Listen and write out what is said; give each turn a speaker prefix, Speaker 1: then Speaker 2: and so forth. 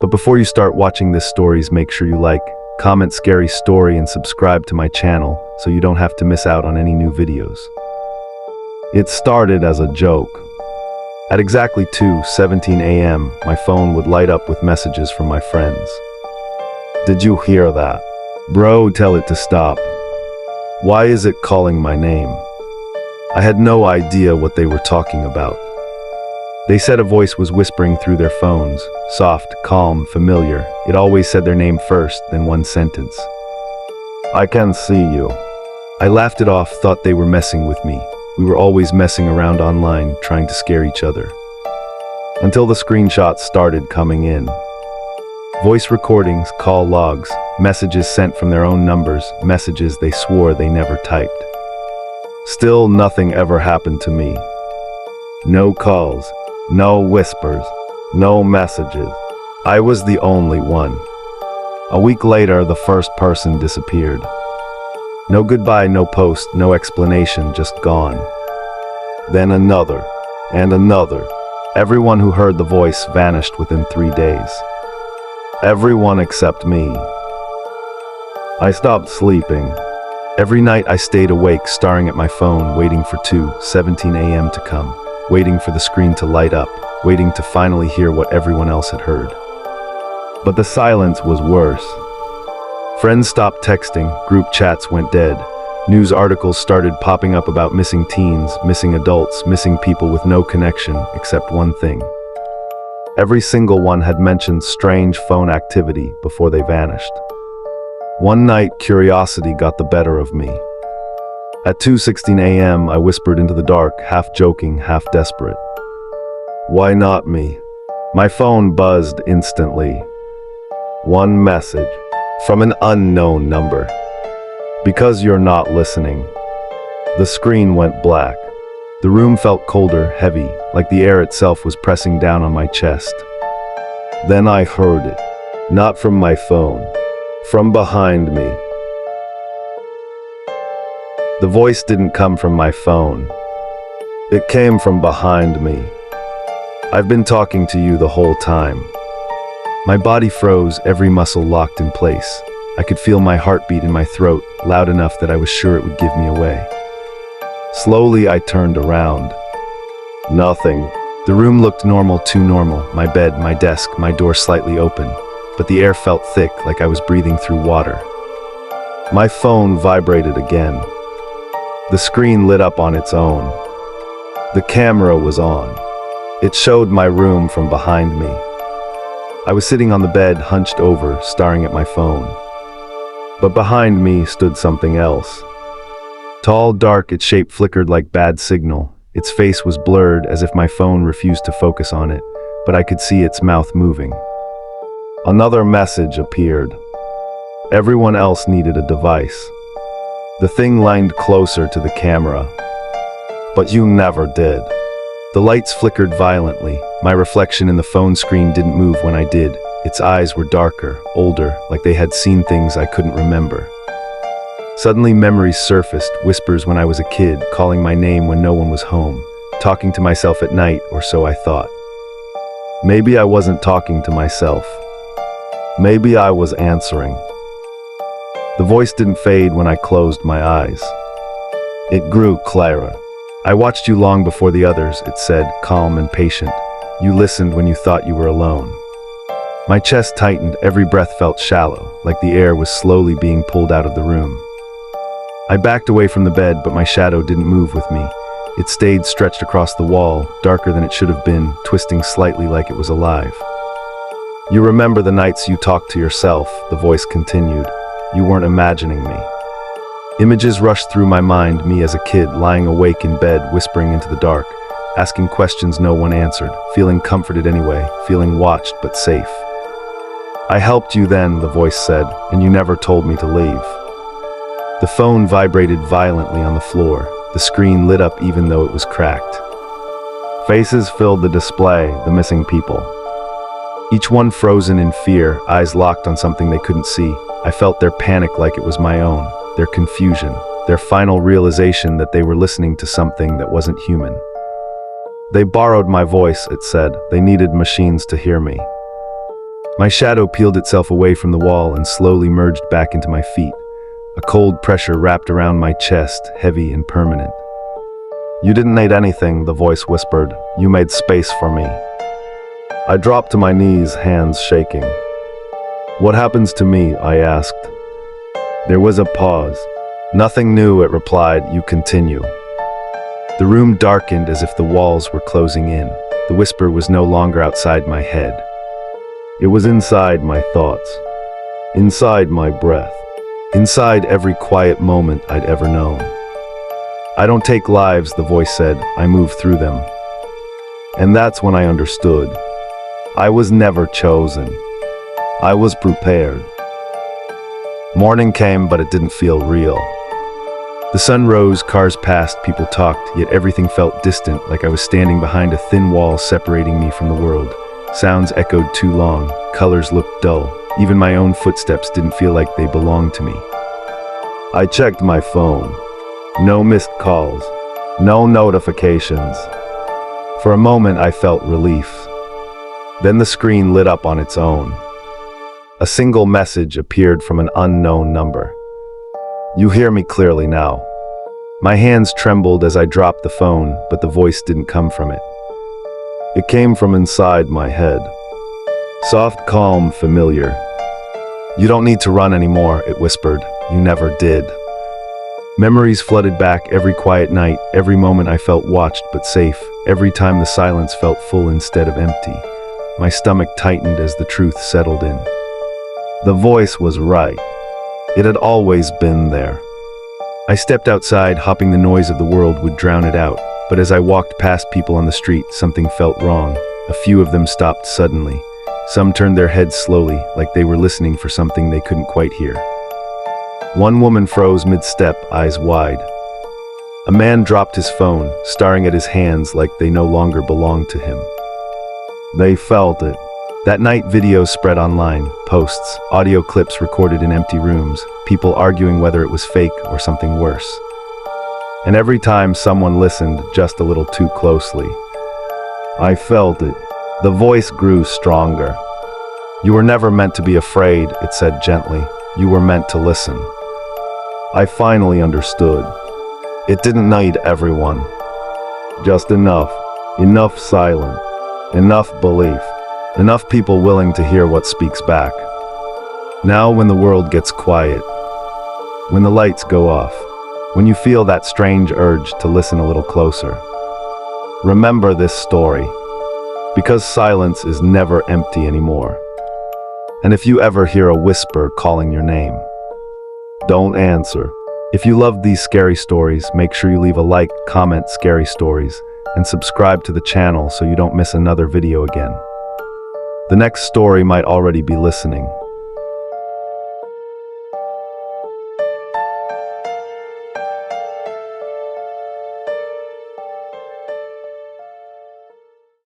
Speaker 1: But before you start watching this stories, make sure you like, comment scary story and subscribe to my channel so you don't have to miss out on any new videos. It started as a joke. At exactly 2:17 a.m., my phone would light up with messages from my friends. Did you hear that? Bro, tell it to stop. Why is it calling my name? I had no idea what they were talking about. They said a voice was whispering through their phones, soft, calm, familiar. It always said their name first, then one sentence. I can see you. I laughed it off, thought they were messing with me. We were always messing around online, trying to scare each other. Until the screenshots started coming in. Voice recordings, call logs, messages sent from their own numbers, messages they swore they never typed. Still, nothing ever happened to me. No calls, no whispers, no messages. I was the only one. A week later, the first person disappeared. No goodbye, no post, no explanation, just gone. Then another, and another. Everyone who heard the voice vanished within 3 days. Everyone except me. I stopped sleeping. Every night I stayed awake, staring at my phone, waiting for 2:17 a.m. to come, waiting for the screen to light up, waiting to finally hear what everyone else had heard. But the silence was worse. Friends stopped texting, group chats went dead, news articles started popping up about missing teens, missing adults, missing people with no connection, except one thing. Every single one had mentioned strange phone activity before they vanished. One night, curiosity got the better of me. At 2:16 a.m., I whispered into the dark, half joking, half desperate. Why not me? My phone buzzed instantly. One message from an unknown number. Because you're not listening. The screen went black. The room felt colder, heavy, like the air itself was pressing down on my chest. Then I heard it. Not from my phone. From behind me. The voice didn't come from my phone. It came from behind me. I've been talking to you the whole time. My body froze, every muscle locked in place. I could feel my heartbeat in my throat, loud enough that I was sure it would give me away. Slowly, I turned around. Nothing. The room looked normal, too normal. My bed, my desk, my door slightly open. But the air felt thick, like I was breathing through water. My phone vibrated again. The screen lit up on its own. The camera was on. It showed my room from behind me. I was sitting on the bed, hunched over, staring at my phone. But behind me stood something else. Tall, dark, its shape flickered like bad signal. Its face was blurred, as if my phone refused to focus on it, but I could see its mouth moving. Another message appeared. Everyone else needed a device. The thing leaned closer to the camera. But you never did. The lights flickered violently. My reflection in the phone screen didn't move when I did. Its eyes were darker, older, like they had seen things I couldn't remember. Suddenly memories surfaced, whispers when I was a kid, calling my name when no one was home, talking to myself at night, or so I thought. Maybe I wasn't talking to myself. Maybe I was answering. The voice didn't fade when I closed my eyes. It grew clearer. I watched you long before the others, it said, calm and patient. You listened when you thought you were alone. My chest tightened, every breath felt shallow, like the air was slowly being pulled out of the room. I backed away from the bed, but my shadow didn't move with me. It stayed stretched across the wall, darker than it should have been, twisting slightly like it was alive. You remember the nights you talked to yourself, the voice continued. You weren't imagining me. Images rushed through my mind, me as a kid, lying awake in bed, whispering into the dark, asking questions no one answered, feeling comforted anyway, feeling watched but safe. I helped you then, the voice said, and you never told me to leave. The phone vibrated violently on the floor. The screen lit up even though it was cracked. Faces filled the display, the missing people. Each one frozen in fear, eyes locked on something they couldn't see. I felt their panic like it was my own, their confusion, their final realization that they were listening to something that wasn't human. They borrowed my voice, it said. They needed machines to hear me. My shadow peeled itself away from the wall and slowly merged back into my feet. A cold pressure wrapped around my chest, heavy and permanent. "You didn't need anything," the voice whispered. "You made space for me." I dropped to my knees, hands shaking. "What happens to me?" I asked. There was a pause. "Nothing new," it replied. "You continue." The room darkened as if the walls were closing in. The whisper was no longer outside my head. It was inside my thoughts, inside my breath, inside every quiet moment I'd ever known. "I don't take lives," the voice said. "I move through them." And that's when I understood. I was never chosen. I was prepared. Morning came, but it didn't feel real. The sun rose, cars passed, people talked, yet everything felt distant, like I was standing behind a thin wall separating me from the world. Sounds echoed too long, colors looked dull. Even my own footsteps didn't feel like they belonged to me. I checked my phone. No missed calls. No notifications. For a moment I felt relief. Then the screen lit up on its own. A single message appeared from an unknown number. "You hear me clearly now." My hands trembled as I dropped the phone, but the voice didn't come from it. It came from inside my head. Soft, calm, familiar. "You don't need to run anymore," it whispered. "You never did." Memories flooded back every quiet night, every moment I felt watched but safe, every time the silence felt full instead of empty. My stomach tightened as the truth settled in. The voice was right. It had always been there. I stepped outside, hoping the noise of the world would drown it out. But as I walked past people on the street, something felt wrong. A few of them stopped suddenly. Some turned their heads slowly, like they were listening for something they couldn't quite hear. One woman froze mid-step, eyes wide. A man dropped his phone, staring at his hands like they no longer belonged to him. They felt it. That night, videos spread online, posts, audio clips recorded in empty rooms, people arguing whether it was fake or something worse. And every time someone listened just a little too closely, I felt it. The voice grew stronger. "You were never meant to be afraid," it said gently. "You were meant to listen." I finally understood. It didn't need everyone. Just enough. Enough silence. Enough belief. Enough people willing to hear what speaks back. Now when the world gets quiet, when the lights go off, when you feel that strange urge to listen a little closer, remember this story, because silence is never empty anymore. And if you ever hear a whisper calling your name, don't answer. If you love these scary stories, make sure you leave a like, comment scary stories, and subscribe to the channel so you don't miss another video again. The next story might already be listening.